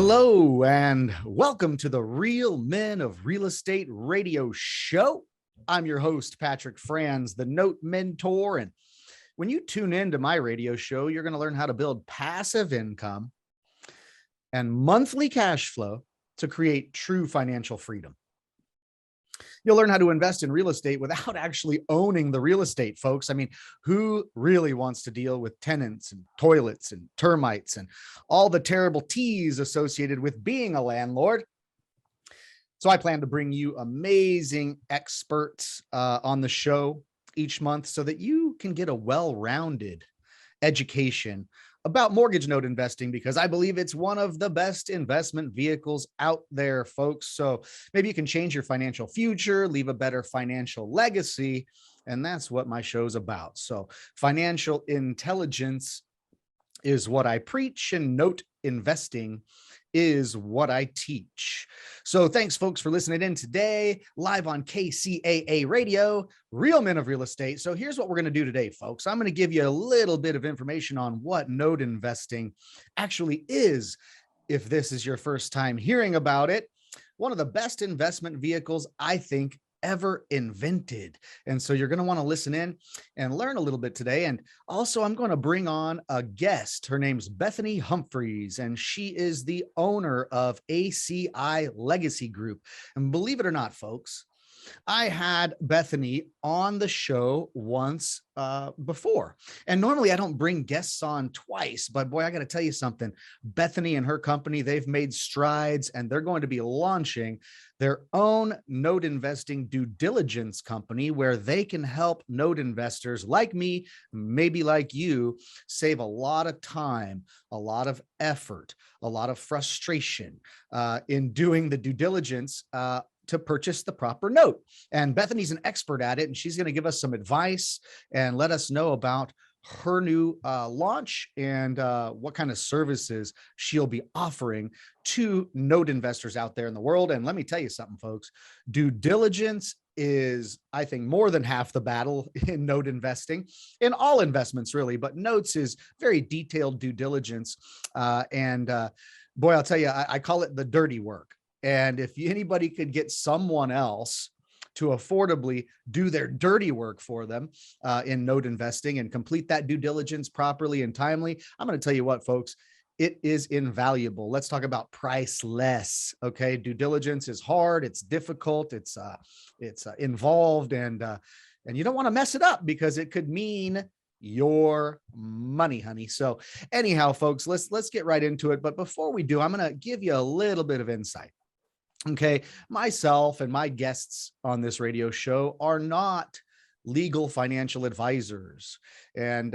Hello and welcome to the Real Men of Real Estate radio show. I'm your host, Patrick Franz, the Note Mentor. And when you tune into my radio show, you're going to learn how to build passive income and monthly cash flow to create true financial freedom. You'll learn how to invest in real estate without actually owning the real estate, folks. I mean, who really wants to deal with tenants and toilets and termites and all the terrible T's associated with being a landlord? So I plan to bring you amazing experts on the show each month so that you can get a well-rounded education about mortgage note investing, because I believe it's one of the best investment vehicles out there, folks. So maybe you can change your financial future, leave a better financial legacy. And that's what my show's about. So financial intelligence is what I preach, and note investing is what I teach. So thanks, folks, for listening in today, live on KCAA Radio, Real Men of Real Estate. So here's what we're going to do today, folks. I'm going to give you a little bit of information on what note investing actually is. If this is your first time hearing about it, one of the best investment vehicles, I think, ever invented. And so you're going to want to listen in and learn a little bit today. And also I'm going to bring on a guest. Her name's Bethany Humpries, and she is the owner of ACI Legacy Group. And believe it or not, folks, I had Bethany on the show once before. And normally I don't bring guests on twice, but boy, I got to tell you something. Bethany and her company, they've made strides, and they're going to be launching their own note investing due diligence company where they can help note investors like me, maybe like you, save a lot of time, a lot of effort, a lot of frustration in doing the due diligence to purchase the proper note. And Bethany's an expert at it, and she's going to give us some advice and let us know about her new launch and what kind of services she'll be offering to note investors out there in the world. And let me tell you something, folks, due diligence is, I think, more than half the battle in note investing, in all investments really, but notes is very detailed due diligence. Boy, I'll tell you, I call it the dirty work. And if anybody could get someone else to affordably do their dirty work for them in note investing and complete that due diligence properly and timely, I'm going to tell you what, folks, it is invaluable. Let's talk about priceless. Okay. Due diligence is hard. It's difficult. It's involved, and you don't want to mess it up because it could mean your money, honey. So anyhow, folks, let's get right into it. But before we do, I'm going to give you a little bit of insight. Okay, myself and my guests on this radio show are not legal financial advisors, and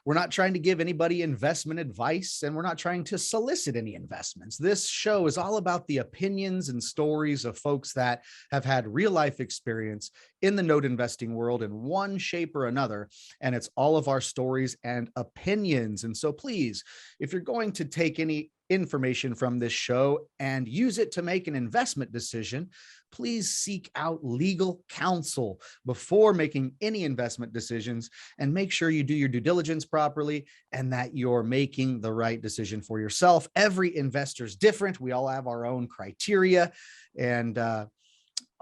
we're not trying to give anybody investment advice, and we're not trying to solicit any investments. This show is all about the opinions and stories of folks that have had real life experience in the note investing world in one shape or another, and it's all of our stories and opinions. And so please, if you're going to take any information from this show and use it to make an investment decision, please seek out legal counsel before making any investment decisions, and make sure you do your due diligence properly and that you're making the right decision for yourself. Every investor is different. We all have our own criteria and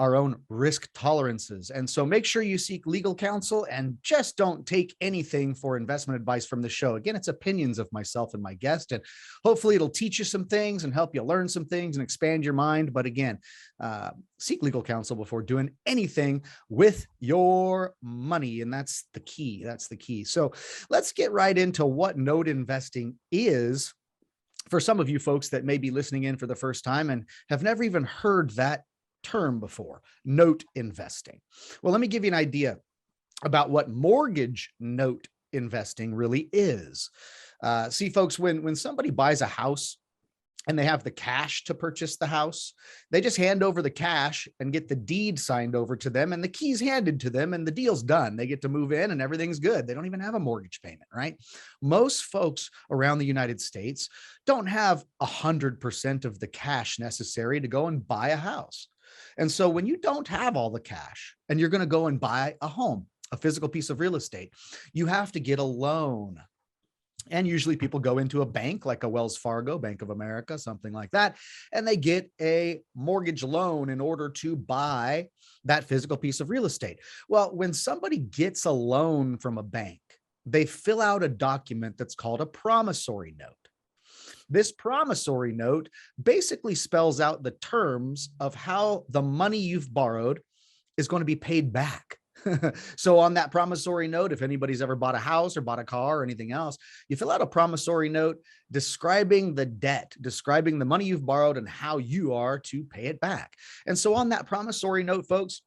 our own risk tolerances. And so make sure you seek legal counsel and just don't take anything for investment advice from the show. Again, it's opinions of myself and my guest, and hopefully it'll teach you some things and help you learn some things and expand your mind. But again, seek legal counsel before doing anything with your money. And that's the key. That's the key. So let's get right into what note investing is for some of you folks that may be listening in for the first time and have never even heard that term before, note investing. Well, let me give you an idea about what mortgage note investing really is. See, folks, when somebody buys a house and they have the cash to purchase the house, they just hand over the cash and get the deed signed over to them and the keys handed to them, and the deal's done. They get to move in and everything's good. They don't even have a mortgage payment, right? Most folks around the United States don't have 100% of the cash necessary to go and buy a house. And so when you don't have all the cash and you're going to go and buy a home, a physical piece of real estate, you have to get a loan. And usually people go into a bank like a Wells Fargo, Bank of America, something like that, and they get a mortgage loan in order to buy that physical piece of real estate. Well, when somebody gets a loan from a bank, they fill out a document that's called a promissory note. This promissory note basically spells out the terms of how the money you've borrowed is going to be paid back. So on that promissory note, if anybody's ever bought a house or bought a car or anything else, you fill out a promissory note describing the debt, describing the money you've borrowed and how you are to pay it back. And so on that promissory note, folks,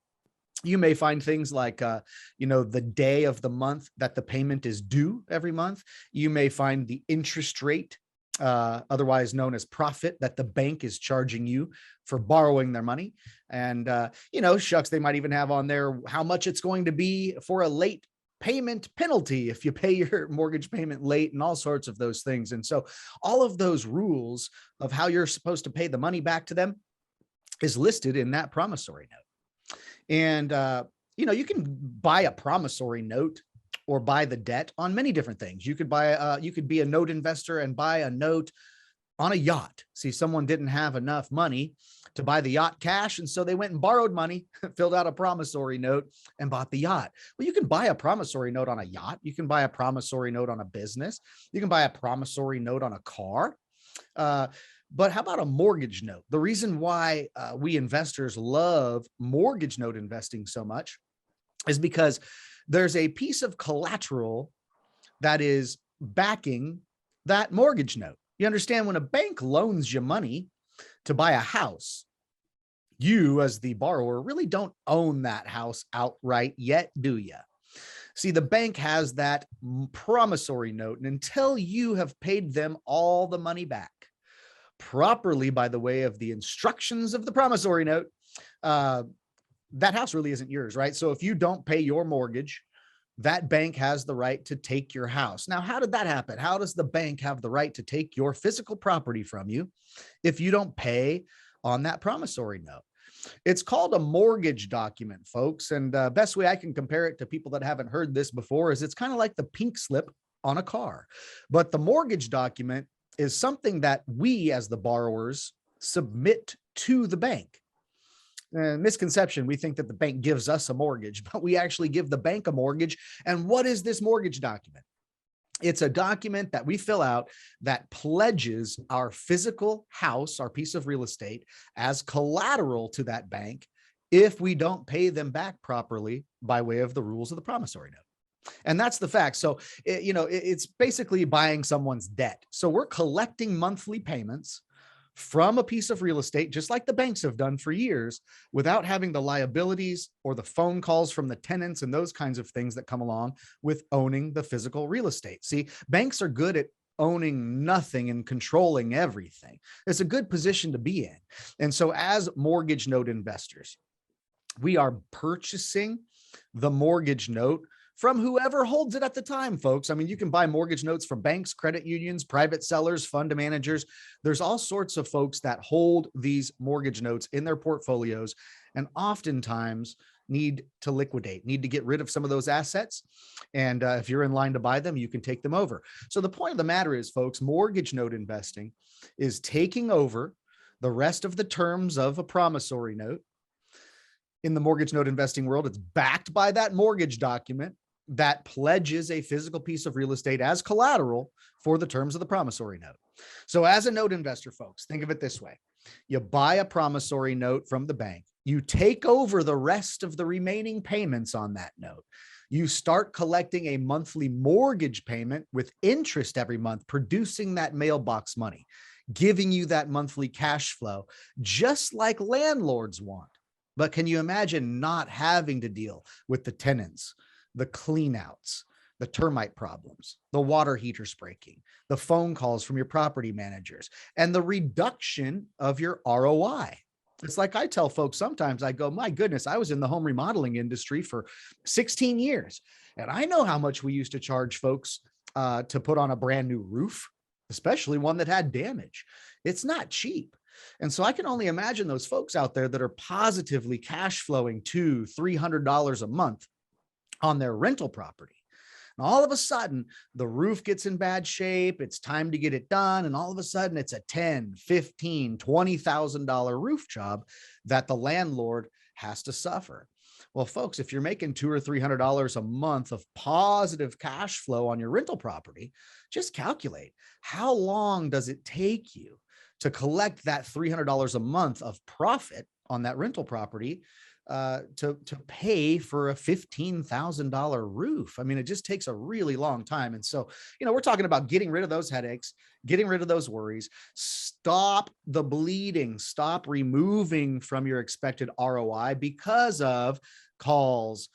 you may find things like, the day of the month that the payment is due every month. You may find the interest rate, otherwise known as profit, that the bank is charging you for borrowing their money. And, shucks, they might even have on there how much it's going to be for a late payment penalty if you pay your mortgage payment late and all sorts of those things. And so all of those rules of how you're supposed to pay the money back to them is listed in that promissory note. And, you can buy a promissory note or buy the debt on many different things. You could you could be a note investor and buy a note on a yacht. See, someone didn't have enough money to buy the yacht cash, and so they went and borrowed money, filled out a promissory note, and bought the yacht. Well, you can buy a promissory note on a yacht. You can buy a promissory note on a business. You can buy a promissory note on a car. But how about a mortgage note? The reason why we investors love mortgage note investing so much is because there's a piece of collateral that is backing that mortgage note. You understand, when a bank loans you money to buy a house, you as the borrower really don't own that house outright yet, do you? See, the bank has that promissory note, and until you have paid them all the money back properly by the way of the instructions of the promissory note, that house really isn't yours, right? So if you don't pay your mortgage, that bank has the right to take your house. Now, how did that happen? How does the bank have the right to take your physical property from you if you don't pay on that promissory note? It's called a mortgage document, folks. And best way I can compare it to people that haven't heard this before is it's kind of like the pink slip on a car. But the mortgage document is something that we as the borrowers submit to the bank. Misconception, we think that the bank gives us a mortgage, but we actually give the bank a mortgage. And what is this mortgage document? It's a document that we fill out that pledges our physical house, our piece of real estate, as collateral to that bank if we don't pay them back properly by way of the rules of the promissory note. And that's the fact. So, it's basically buying someone's debt. So we're collecting monthly payments from a piece of real estate, just like the banks have done for years, without having the liabilities or the phone calls from the tenants and those kinds of things that come along with owning the physical real estate. See, banks are good at owning nothing and controlling everything. It's a good position to be in. And so as mortgage note investors, we are purchasing the mortgage note from whoever holds it at the time, folks. I mean, you can buy mortgage notes from banks, credit unions, private sellers, fund managers. There's all sorts of folks that hold these mortgage notes in their portfolios and oftentimes need to liquidate, need to get rid of some of those assets. And if you're in line to buy them, you can take them over. So the point of the matter is, folks, mortgage note investing is taking over the rest of the terms of a promissory note. In the mortgage note investing world, it's backed by that mortgage document that pledges a physical piece of real estate as collateral for the terms of the promissory note. So as a note investor, folks, think of it this way. You buy a promissory note from the bank. You take over the rest of the remaining payments on that note. You start collecting a monthly mortgage payment with interest every month, producing that mailbox money, giving you that monthly cash flow, just like landlords want. But can you imagine not having to deal with the tenants, the cleanouts, the termite problems, the water heaters breaking, the phone calls from your property managers, and the reduction of your ROI? It's like I tell folks sometimes, I go, my goodness, I was in the home remodeling industry for 16 years. And I know how much we used to charge folks to put on a brand new roof, especially one that had damage. It's not cheap. And so I can only imagine those folks out there that are positively cash flowing $200-300 a month on their rental property. And all of a sudden, the roof gets in bad shape. It's time to get it done. And all of a sudden, it's a $10,000, $15,000, $20,000 roof job that the landlord has to suffer. Well, folks, if you're making $200 or $300 a month of positive cash flow on your rental property, just calculate how long does it take you to collect that $300 a month of profit on that rental property to pay for a $15,000 roof. I mean, it just takes a really long time. And so, we're talking about getting rid of those headaches, getting rid of those worries, stop the bleeding, stop removing from your expected ROI because of calls,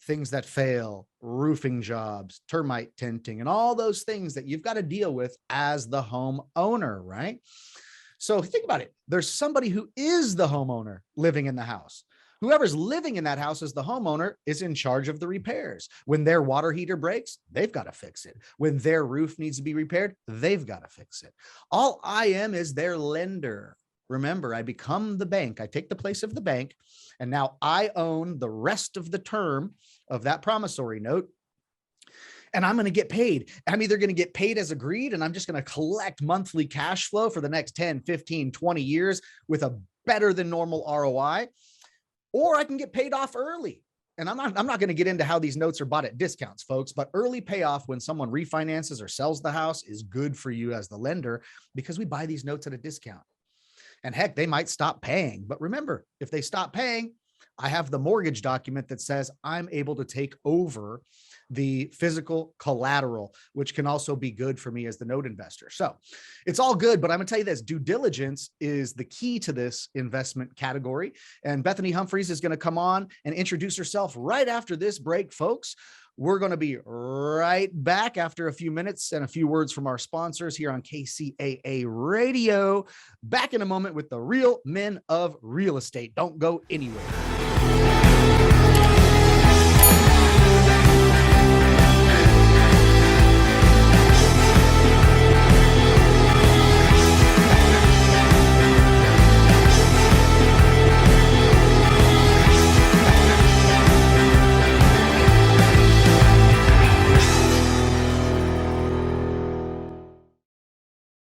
things that fail, roofing jobs, termite tenting, and all those things that you've got to deal with as the homeowner, right? So think about it. There's somebody who is the homeowner living in the house. Whoever's living in that house as the homeowner is in charge of the repairs. When their water heater breaks, they've got to fix it. When their roof needs to be repaired, they've got to fix it. All I am is their lender. Remember, I become the bank. I take the place of the bank, and now I own the rest of the term of that promissory note. And I'm going to get paid. I'm either going to get paid as agreed, and I'm just going to collect monthly cash flow for the next 10, 15, 20 years with a better than normal ROI, or I can get paid off early. And I'm not going to get into how these notes are bought at discounts, folks, but early payoff when someone refinances or sells the house is good for you as the lender because we buy these notes at a discount. And heck, they might stop paying. But remember, if they stop paying, I have the mortgage document that says I'm able to take over the physical collateral, which can also be good for me as the note investor. So it's all good, but I'm gonna tell you this, due diligence is the key to this investment category. And Bethany Humpries is gonna come on and introduce herself right after this break, folks. We're going to be right back after a few minutes and a few words from our sponsors here on KCAA Radio. Back in a moment with the Real Men of Real Estate. Don't go anywhere.